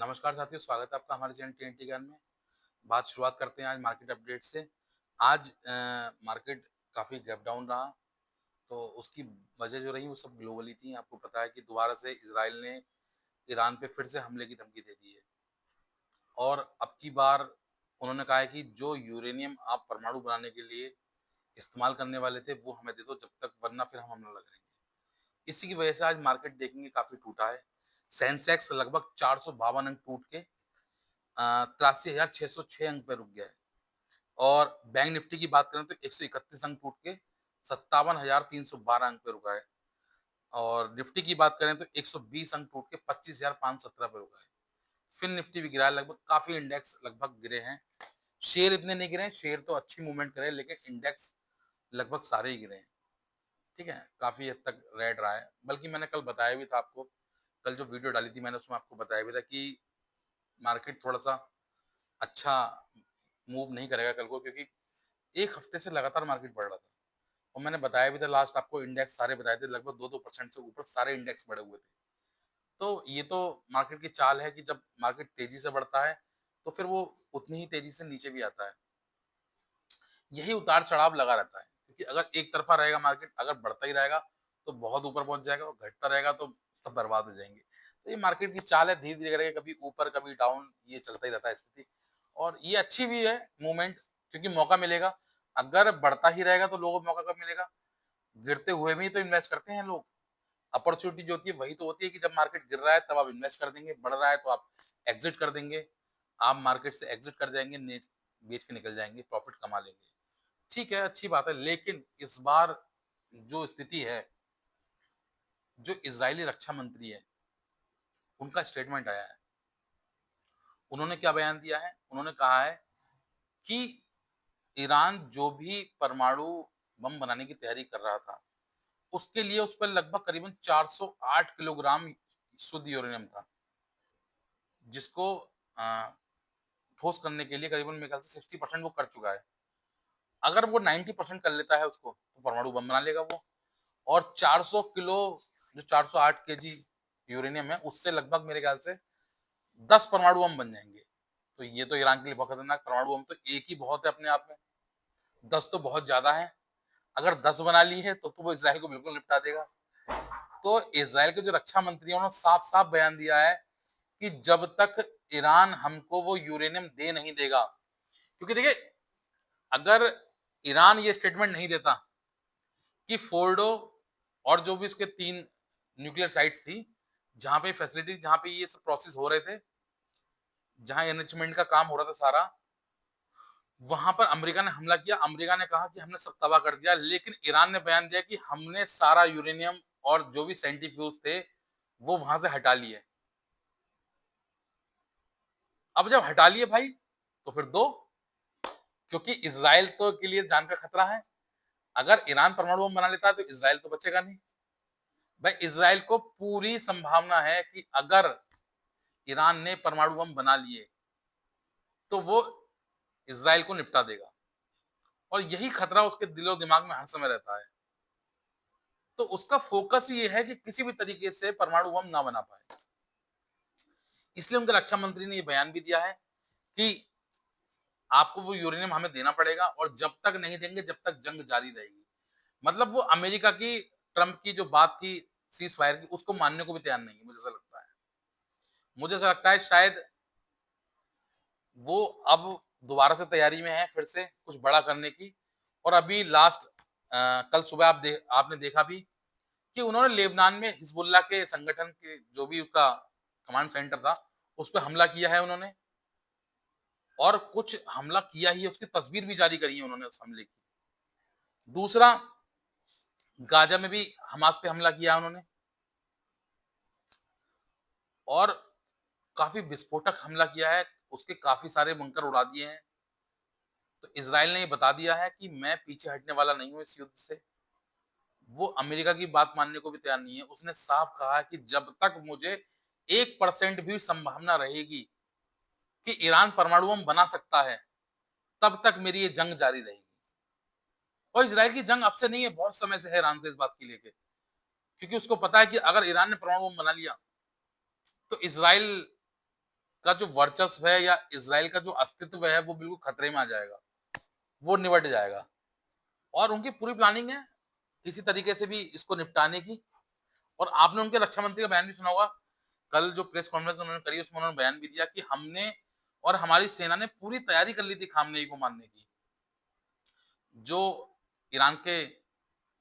नमस्कार साथियों, स्वागत है आपका हमारे चैनल टीएनटी ज्ञान में। शुरुआत करते हैं आज मार्केट अपडेट से। आज मार्केट काफ़ी गैप डाउन रहा, तो उसकी वजह जो रही वो सब ग्लोबली थी। आपको पता है कि दोबारा से इजराइल ने ईरान पे फिर से हमले की धमकी दे दी है और अब की बार उन्होंने कहा है कि जो यूरेनियम आप परमाणु बनाने के लिए इस्तेमाल करने वाले थे वो हमें दे दो जब तक, वरना फिर हम हमला करेंगे। इसी की वजह से आज मार्केट देखेंगे काफ़ी टूटा है। सेंसेक्स लगभग 452 अंक टूट के 83,606 अंक पे रुक गया है और बैंक निफ्टी की बात करें तो 131 अंक टूट के 57,312 अंक पे रुका है और निफ्टी की बात करें तो 120 अंक टूट के 25,517 पे रुका है। फिर निफ्टी भी गिरा है, लगभग काफी इंडेक्स लगभग गिरे हैं। शेयर इतने नहीं गिरे हैं, शेयर तो अच्छी मूवमेंट करे, लेकिन इंडेक्स लगभग सारे ही गिरे हैं। ठीक है, काफी हद तक रेड रहा है। बल्कि मैंने कल बताया भी था आपको, कल जो वीडियो डाली थी मैंने उसमें आपको बताया भी था कि मार्केट थोड़ा सा अच्छा मूव नहीं करेगा कल को, क्योंकि एक हफ्ते से लगातार मार्केट बढ़ रहा था और मैंने बताया भी था लास्ट आपको, इंडेक्स सारे बताए थे, लगभग 2-2% से ऊपर सारे इंडेक्स बढ़े हुए थे। तो ये तो मार्केट की चाल है कि जब मार्केट तेजी से बढ़ता है तो फिर वो उतनी ही तेजी से नीचे भी आता है। यही उतार चढ़ाव लगा रहता है, क्योंकि अगर एक तरफा रहेगा मार्केट, अगर बढ़ता ही रहेगा तो बहुत ऊपर पहुंच जाएगा और घटता रहेगा तो सब बर्बाद हो जाएंगे। तो ये मार्केट की चाल है, धीरे धीरे करके कभी ऊपर कभी डाउन, ये चलता ही रहता है स्थिति। और ये अच्छी भी है मूवमेंट, क्योंकि मौका मिलेगा। अगर बढ़ता ही रहेगा तो लोगों को मौका कब मिलेगा? गिरते हुए भी तो इन्वेस्ट करते हैं लोग। अपॉर्चुनिटी जो होती है वही तो होती है कि जब मार्केट गिर रहा है तब आप इन्वेस्ट कर देंगे, बढ़ रहा है तो आप एग्जिट कर देंगे। आप मार्केट से एग्जिट कर जाएंगे, बेच के निकल जाएंगे, प्रॉफिट कमा लेंगे। ठीक है, अच्छी बात है, लेकिन इस बार जो स्थिति है, जो इजरायली रक्षा मंत्री है उनका स्टेटमेंट आया है। उन्होंने क्या बयान दिया है? उन्होंने कहा है कि ईरान जो भी परमाणु बम बनाने की तैयारी कर रहा था उसके लिए उस पर लगभग करीबन 408 किलोग्राम शुद्ध यूरेनियम था, जिसको ठोस करने के लिए करीबन मेरे ख्याल से 60% वो कर चुका है। अगर वो 90% कर लेता है उसको तो परमाणु बम बना लेगा वो। और 400 किलो, जो 408 केजी यूरेनियम है, उससे लगभग मेरे ख्याल से 10 परमाणु बम बन जाएंगे। तो ये तो ईरान के लिए बहुत खतरनाक। परमाणु बम तो एक ही बहुत है अपने आप में, 10 तो बहुत ज्यादा है। अगर 10 बना ली है तो वो इसराइल को बिल्कुल निपटा देगा। तो इसराइल के जो रक्षा मंत्री हैं उन्होंने साफ साफ बयान दिया है कि जब तक ईरान हमको वो यूरेनियम दे नहीं देगा, क्योंकि देखिए, अगर ईरान ये स्टेटमेंट नहीं देता कि फोर्डो और जो भी उसके 3 न्यूक्लियर साइट्स थी, जहां पे फैसिलिटी, जहां पे ये सब प्रोसेस हो रहे थे, जहां एनरिचमेंट का काम हो रहा था सारा, वहां पर अमेरिका ने हमला किया। अमेरिका ने कहा कि हमने सब तबाह कर दिया, लेकिन ईरान ने बयान दिया कि हमने सारा यूरेनियम और जो भी सेंट्रीफ्यूज थे वो वहां से हटा लिए। अब जब हटा लिए भाई, तो फिर दो, क्योंकि इसराइल तो के लिए जान का खतरा है। अगर ईरान परमाणु बम बना लेता है तो इसराइल तो बचेगा नहीं। भाई, इसराइल को पूरी संभावना है कि अगर ईरान ने परमाणु बम बना लिए तो वो इसराइल को निपटा देगा, और यही खतरा उसके दिलो दिमाग में हर समय रहता है। तो उसका फोकस ये है कि किसी भी तरीके से परमाणु बम ना बना पाए। इसलिए उनके रक्षा मंत्री ने ये बयान भी दिया है कि आपको वो यूरेनियम हमें देना पड़ेगा, और जब तक नहीं देंगे जब तक जंग जारी रहेगी। मतलब वो अमेरिका की, ट्रंप की जो बात थी सीज फायर की, उसको मानने को भी तैयार नहीं है। मुझे ऐसा लगता है, शायद वो अब दोबारा से तैयारी में है फिर से कुछ बड़ा करने की। और अभी लास्ट कल सुबह आपने देखा भी कि उन्होंने लेबनान में हिजबुल्लाह के संगठन के जो भी उसका कमांड सेंटर था उस पर हमला किया है उन्होंने, और कुछ हमला किया ही है, उसकी तस्वीर भी जारी करी है उन्होंने उस हमले की। दूसरा, गाजा में भी हमास पे हमला किया उन्होंने, और काफी विस्फोटक हमला किया है, उसके काफी सारे बंकर उड़ा दिए हैं। तो इसराइल ने ये बता दिया है कि मैं पीछे हटने वाला नहीं हूं इस युद्ध से। वो अमेरिका की बात मानने को भी तैयार नहीं है। उसने साफ कहा कि जब तक मुझे 1% भी संभावना रहेगी कि ईरान परमाणु बम बना सकता है, तब तक मेरी ये जंग जारी रहेगी। और इसराइल की जंग अब से नहीं है, बहुत समय से है ईरान से इस बात की लेके, क्योंकि उसको पता है कि अगर ईरान ने परमाणु बम बना लिया तो इसराइल का जो वर्चस्व है या इज़राइल का जो अस्तित्व है वो बिल्कुल खतरे में आ जाएगा, वो निपट जाएगा। और उनकी पूरी प्लानिंग है किसी तरीके से भी इसको निपटाने की। और आपने उनके रक्षा मंत्री का बयान भी सुना होगा, कल जो प्रेस कॉन्फ्रेंस उन्होंने करी उसमें उन्होंने बयान भी दिया कि हमने और हमारी सेना ने पूरी तैयारी कर ली थी खामनेई को मारने की। जो ईरान के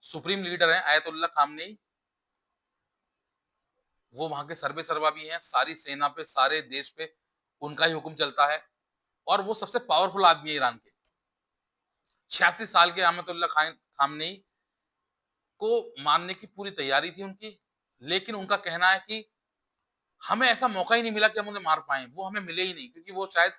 सुप्रीम लीडर हैं आयतुल्लाह खामनेई, वो वहां के सर्वे सर्वा भी हैं, सारी सेना पे, सारे देश पे उनका ही हुक्म चलता है और वो सबसे पावरफुल आदमी है ईरान के। 86 साल के अहमदुल्लाह खामनेई को मारने की पूरी तैयारी थी उनकी, लेकिन उनका कहना है कि हमें ऐसा मौका ही नहीं मिला कि हम उन्हें मार पाएं, वो हमें मिले ही नहीं क्योंकि वो शायद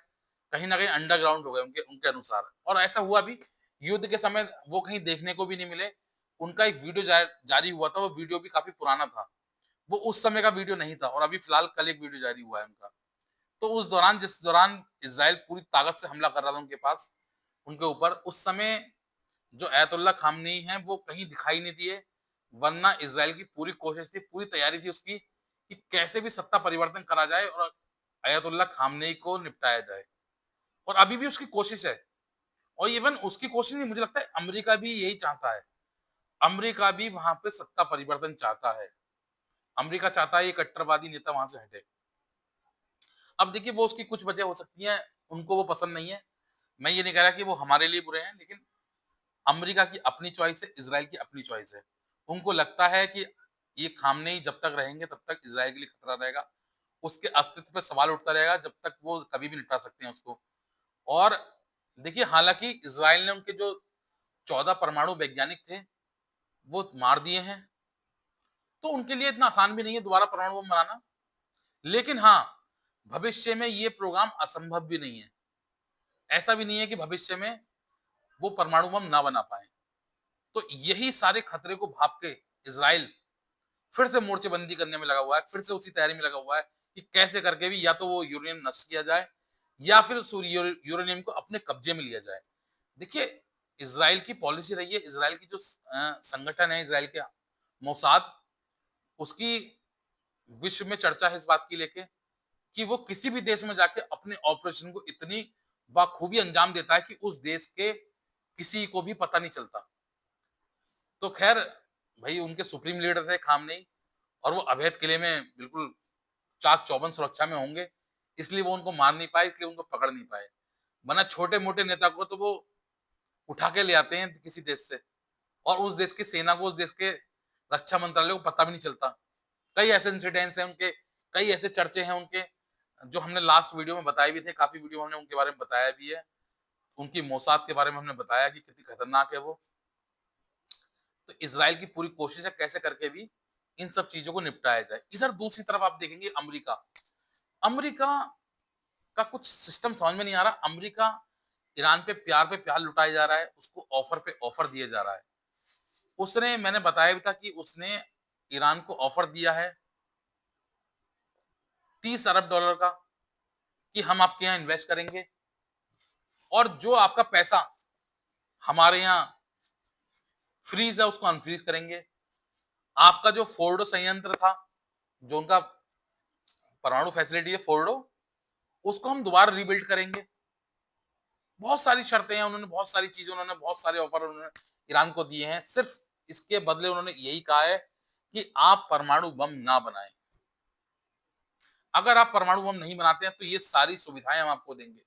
कहीं ना कहीं अंडरग्राउंड हो गए उनके उनके अनुसार। और ऐसा हुआ भी, युद्ध के समय वो कहीं देखने को भी नहीं मिले। उनका एक वीडियो जारी हुआ था, वो वीडियो भी काफी पुराना था, वो उस समय का वीडियो नहीं था। और अभी फिलहाल कल एक वीडियो जारी हुआ है उनका। तो उस दौरान, जिस दौरान इज़राइल पूरी ताकत से हमला कर रहा था उनके पास, उनके ऊपर, उस समय जो अयतुल्लाह खामनेई हैं वो कहीं दिखाई नहीं दिए, वरना इज़राइल की पूरी कोशिश थी, पूरी तैयारी थी उसकी कि कैसे भी सत्ता परिवर्तन करा जाए और अयतुल्लाह खामनेई को निपटाया जाए। और अभी भी उसकी कोशिश है। और इवन उसकी कोशिश नहीं, मुझे लगता है अमेरिका भी यही चाहता है। अमेरिका भी वहां पे सत्ता परिवर्तन चाहता है। अमेरिका चाहता है ये कट्टरवादी नेता वहां से हटे। अब देखिए, वो उसकी कुछ वजह हो सकती है, उनको वो पसंद नहीं है। मैं ये नहीं कह रहा कि वो हमारे लिए बुरे हैं, लेकिन अमेरिका की अपनी चॉइस है, इज़राइल की अपनी चॉइस है। उनको लगता है कि ये खामनेई जब तक रहेंगे तब तक इज़राइल के लिए खतरा रहेगा। उसके अस्तित्व पे सवाल उठता रहेगा जब तक वो कभी भी निपटा सकते हैं उसको। और देखिए, हालाँकि इज़राइल ने उनके जो 14 परमाणु वैज्ञानिक थे, वो मार दिए हैं। तो उनके लिए इतना आसान भी नहीं है दोबारा परमाणु बम बनाना। लेकिन हाँ, भविष्य में ये प्रोग्राम असंभव भी नहीं है। ऐसा भी नहीं है कि भविष्य में वो परमाणु बम ना बना पाएँ। तो यही सारे खतरे को भाप के इज़राइल फिर से मोर्चेबंदी करने में लगा हुआ है, फिर से उसी तैयारी में लगा हुआ है कि कैसे करके भी या तो वो यूरेनियम नष्ट किया जाए या फिर उस यूरेनियम को अपने कब्जे में लिया जाए। देखिए, इज़राइल की पॉलिसी रही है, इज़राइल की जो संगठन है, इज़राइल के मोसाद, उसकी विश्व में चर्चा है इस बात की लेके कि वो किसी भी देश में जाके अपने ऑपरेशन को इतनी बखूबी अंजाम देता है कि उस देश के किसी को भी पता नहीं चलता। तो खैर, भाई उनके सुप्रीम लीडर थे खामनेई, और वो अवैध किले में बिल्कुल चाक चौबंद सुरक्षा में होंगे, इसलिए वो उनको मार नहीं पाए, इसलिए उनको पकड़ नहीं पाए। वरना छोटे-मोटे नेता को तो वो उठा के ले आते हैं किसी देश से, और उस देश की सेना को, उस देश के रक्षा मंत्रालय को पता भी नहीं चलता। कई ऐसे इंसिडेंट्स हैं उनके, कई ऐसे चर्चे हैं उनके, जो हमने लास्ट वीडियो में बताए भी थे, काफ़ी वीडियो में हमने उनके बारे में बताया भी है। उनकी मोसाद के बारे में हमने बताया कि कितनी खतरनाक है वो। तो इज़राइल की पूरी कोशिश है कैसे करके भी इन सब चीज़ों को निपटाया जाए। इधर दूसरी तरफ आप देखेंगे अमेरिका। अमेरिका का कुछ सिस्टम समझ में नहीं आ रहा। अमेरिका ईरान पे प्यार लुटाया जा रहा है, उसको ऑफर पे ऑफर दिया जा रहा है। उसने, मैंने बताया भी था कि उसने ईरान को ऑफर दिया है 30 अरब डॉलर का कि हम आपके यहाँ इन्वेस्ट करेंगे और जो आपका पैसा हमारे यहाँ फ्रीज है उसको अनफ्रीज करेंगे। आपका जो फोर्डो संयंत्र था, जो उनका परमाणु फैसिलिटी है फोर्डो, उसको हम दोबारा रिबिल्ड करेंगे। बहुत सारी शर्तें हैं, उन्होंने बहुत सारी चीजें, उन्होंने बहुत सारे ऑफर उन्होंने ईरान को दिए हैं। सिर्फ इसके बदले उन्होंने यही कहा है कि आप परमाणु बम ना बनाएं। अगर आप परमाणु बम नहीं बनाते हैं तो ये सारी सुविधाएं हम आपको देंगे,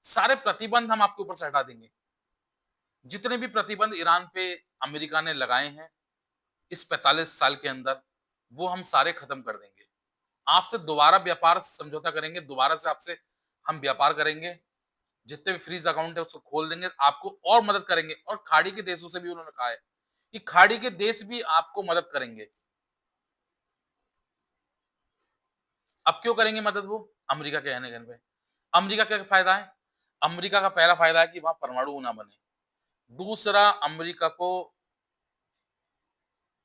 सारे प्रतिबंध हम आपके ऊपर से हटा देंगे। जितने भी प्रतिबंध ईरान पे अमेरिका ने लगाए हैं इस 45 साल के अंदर, वो हम सारे खत्म कर देंगे। आपसे दोबारा व्यापार समझौता करेंगे, दोबारा से आपसे हम व्यापार करेंगे। जितने भी फ्रीज अकाउंट है उसको खोल देंगे, आपको और मदद करेंगे। और खाड़ी के देशों से भी उन्होंने कहा है कि खाड़ी के देश भी आपको मदद करेंगे। अब क्यों करेंगे मदद वो? अमेरिका के कहने पे। अमेरिका का क्या फायदा है? अमेरिका का पहला फायदा है कि वहां परमाणु ना बने। दूसरा, अमेरिका को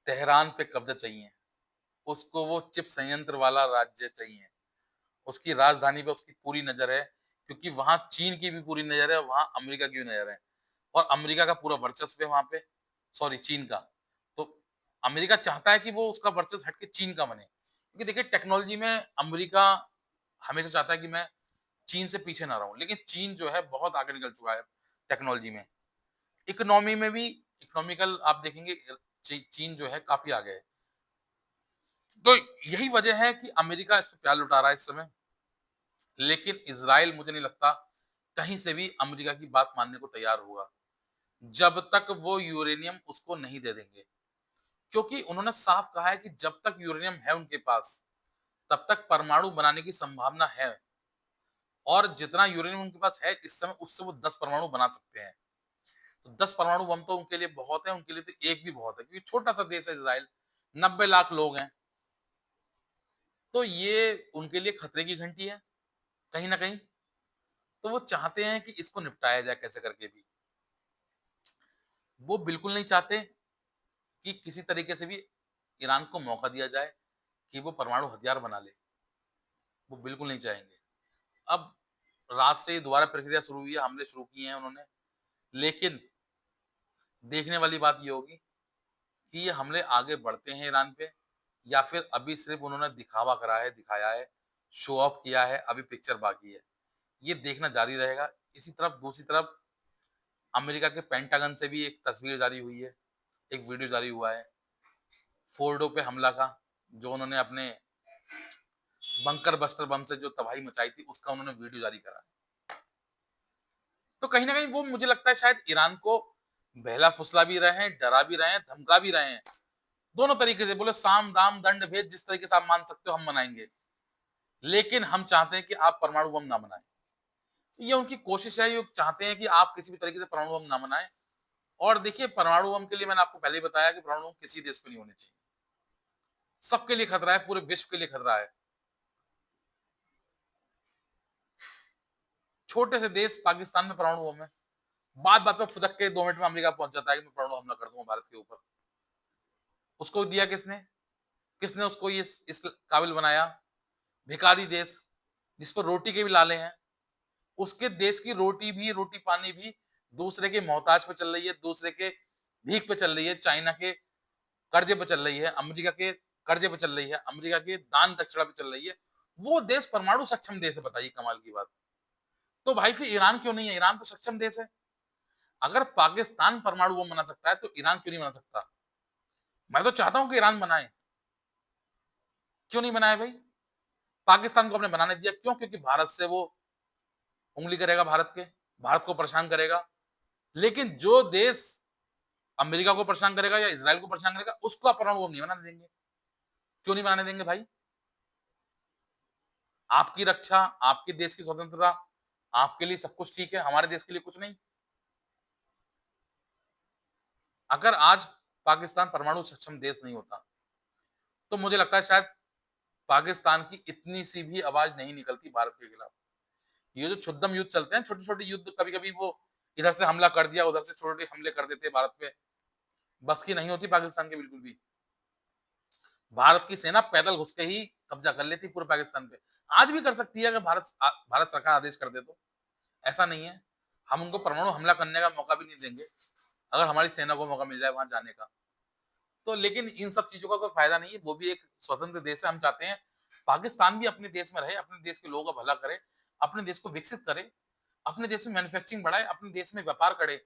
तेहरान पे कब्जा चाहिए। उसको वो चिप संयंत्र वाला राज्य चाहिए। उसकी राजधानी पे उसकी पूरी नजर है, क्योंकि वहां चीन की भी पूरी नजर है, वहां अमेरिका की भी नजर है, और अमेरिका का पूरा वर्चस्व है वहां पे। सॉरी, चीन का। तो अमेरिका चाहता है कि वो उसका वर्चस्व हटके चीन का बने, क्योंकि देखिए टेक्नोलॉजी में अमेरिका हमेशा चाहता है कि मैं चीन से पीछे ना रहूं, लेकिन चीन जो है बहुत आगे निकल चुका है टेक्नोलॉजी में। इकोनॉमी में भी, इकोनॉमिकल आप देखेंगे चीन जो है काफी आगे है। तो यही वजह है कि अमेरिका इस पर प्यार लुटा रहा है इस समय। लेकिन इजराइल मुझे नहीं लगता कहीं से भी अमेरिका की बात मानने को तैयार होगा जब तक वो यूरेनियम उसको नहीं दे देंगे, क्योंकि उन्होंने साफ कहा है कि जब तक यूरेनियम है उनके पास तब तक परमाणु बनाने की संभावना है, और जितना यूरेनियम उनके पास है इस समय उससे वो 10 परमाणु बना सकते हैं। तो 10 परमाणु बम तो उनके लिए बहुत है, उनके लिए तो एक भी बहुत है, क्योंकि छोटा सा देश है इजराइल, 90 लाख लोग हैं। तो ये उनके लिए खतरे की घंटी है कहीं ना कहीं। तो वो चाहते हैं कि इसको निपटाया जाए कैसे करके भी। वो बिल्कुल नहीं चाहते कि किसी तरीके से भी ईरान को मौका दिया जाए कि वो परमाणु हथियार बना ले। वो बिल्कुल नहीं चाहेंगे। अब रात से दोबारा प्रक्रिया शुरू हुई है, हमले शुरू किए हैं उन्होंने। लेकिन देखने वाली बात ये होगी कि ये हमले आगे बढ़ते हैं ईरान पे, या फिर अभी सिर्फ उन्होंने दिखावा करा है, दिखाया है, शो ऑफ किया है, अभी पिक्चर बाकी है। ये देखना जारी रहेगा। इसी तरफ दूसरी तरफ अमेरिका के पेंटागन से भी एक तस्वीर जारी हुई है, एक वीडियो जारी हुआ है फोर्डो पे हमला का, जो उन्होंने अपने बंकर बस्टर बम से जो तबाही मचाई थी उसका उन्होंने वीडियो जारी करा है। तो कहीं ना कहीं वो मुझे लगता है शायद ईरान को बहला फुसला भी रहे हैं, डरा भी रहे हैं, धमका भी रहे हैं। दोनों तरीके से बोले, साम दाम दंड भेद, जिस तरीके से आप मान सकते हो हम मनाएंगे, लेकिन हम चाहते हैं कि आप परमाणु बम ना बनाएं। ये उनकी कोशिश है, ये चाहते हैं कि आप किसी भी तरीके से परमाणु बम ना बनाएं। और देखिए, परमाणु बम के लिए मैंने आपको पहले ही बताया कि परमाणु बम किसी देश पे नहीं होने चाहिए। सबके लिए खतरा है, पूरे विश्व के लिए खतरा है। छोटे से देश पाकिस्तान में परमाणु बम है, बात बात में फुदक के 2 मिनट में अमेरिका पहुंच जाता है कि मैं परमाणु हमला कर दूंगा भारत के ऊपर। उसको दिया किसने? किसने उसको ये इस काबिल बनाया? भिखारी देश, जिस पर रोटी के भी लाले हैं। उसके देश की रोटी भी, रोटी पानी भी दूसरे के मोहताज पे चल रही है, दूसरे के भीख पे चल रही है, चाइना के कर्जे पे चल रही है, अमेरिका के कर्जे पे चल रही है, अमेरिका के दान दक्षिणा पे चल रही है। वो देश परमाणु सक्षम देश है, बताइए कमाल की बात। तो भाई फिर ईरान क्यों नहीं है? ईरान तो सक्षम देश है। अगर पाकिस्तान परमाणु बम बना सकता है तो ईरान क्यों नहीं बना सकता? मैं तो चाहता हूं कि ईरान बनाए। क्यों नहीं बनाए भाई? पाकिस्तान को आपने बनाने दिया क्यों? क्योंकि भारत से वो उंगली करेगा, भारत को परेशान करेगा। लेकिन जो देश अमेरिका को परेशान करेगा या इसराइल को परेशान करेगा उसको आप परमाणु बम नहीं बनाने देंगे। क्यों नहीं बनाने देंगे भाई? आपकी रक्षा, आपके देश की स्वतंत्रता, आपके लिए सब कुछ ठीक है, हमारे देश के लिए कुछ नहीं। अगर आज पाकिस्तान परमाणु सक्षम देश नहीं होता तो मुझे लगता है शायद पाकिस्तान की इतनी सी भी आवाज नहीं निकलती भारत के खिलाफ। ये जो क्षुद्रम युद्ध चलते हैं, छोटे छोटे युद्ध, कभी कभी वो इधर से हमला कर दिया, उधर से छोटे हमले कर देते हैं भारत पे, बस की नहीं होती पाकिस्तान के बिल्कुल भी। भारत की सेना पैदल घुस के ही कब्जा कर लेती पूरे पाकिस्तान पे। आज भी कर सकती है अगर भारत सरकार आदेश कर दे तो। ऐसा नहीं है, हम उनको परमाणु हमला करने का मौका भी नहीं देंगे अगर हमारी सेना को मौका मिल जाए वहां जाने का। तो लेकिन इन सब चीजों का कोई फायदा नहीं है, वो भी एक स्वतंत्र देश है। हम चाहते हैं पाकिस्तान भी अपने देश में रहे, अपने देश के लोगों का भला करे, अपने देश को विकसित करे, अपने देश में मैन्युफैक्चरिंग बढ़ाए, अपने देश में व्यापार करे,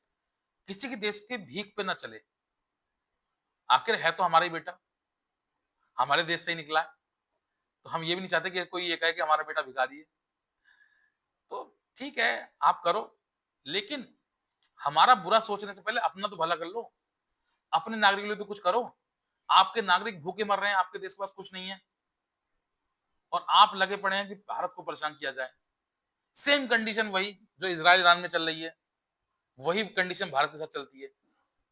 किसी के देश के भीख पे ना चले। आखिर है तो हमारा ही बेटा, हमारे देश से ही निकला है। तो हम ये भी नहीं चाहते कि कोई ये कहे कि हमारा बेटा भिखारी है। तो ठीक है, आप करो, लेकिन हमारा बुरा सोचने से पहले अपना तो भला कर लो। अपने नागरिक के लिए तो कुछ करो। आपके नागरिक भूखे मर रहे हैं, आपके देश के पास कुछ नहीं है, और आप लगे पड़े हैं कि भारत को परेशान किया जाए। सेम कंडीशन वही जो इजराइल ईरान में चल रही है, वही कंडीशन भारत के साथ चलती है।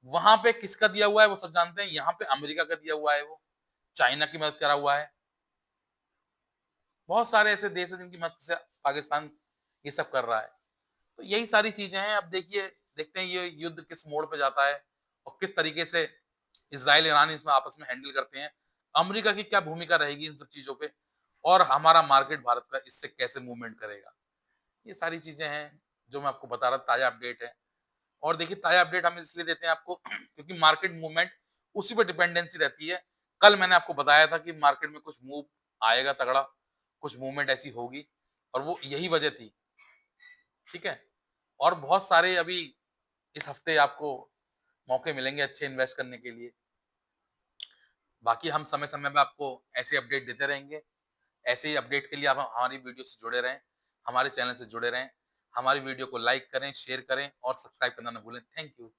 वहां पे किसका दिया हुआ है वो सब जानते हैं, यहाँ पे अमेरिका का दिया हुआ है, वो चाइना की मदद करा हुआ है। बहुत सारे ऐसे देश हैं जिनकी मदद से पाकिस्तान ये सब कर रहा है। तो यही सारी चीजें हैं। अब देखिए, देखते हैं ये युद्ध किस मोड़ पे जाता है और किस तरीके से इसराइल ईरान इसमें आपस में हैंडल करते हैं। अमेरिका की क्या भूमिका रहेगी इन सब चीजों पे, और हमारा मार्केट भारत का इससे कैसे मूवमेंट करेगा। ये सारी चीजें हैं जो मैं आपको बता रहा, ताजा अपडेट है। और देखिए, ताजा अपडेट हम इसलिए देते हैं आपको क्योंकि मार्केट मूवमेंट उसी पर डिपेंडेंसी रहती है। कल मैंने आपको बताया था कि मार्केट में कुछ मूव आएगा तगड़ा, कुछ मूवमेंट ऐसी होगी, और वो यही वजह थी ठीक है? और बहुत सारे अभी इस हफ्ते आपको मौके मिलेंगे अच्छे इन्वेस्ट करने के लिए। बाकी हम समय-समय पे आपको ऐसे अपडेट देते रहेंगे। ऐसे ही अपडेट के लिए आप हमारी वीडियो से जुड़े रहें, हमारे चैनल से जुड़े रहें। हमारी वीडियो को लाइक करें, शेयर करें और सब्सक्राइब करना ना भूलें। Thank you.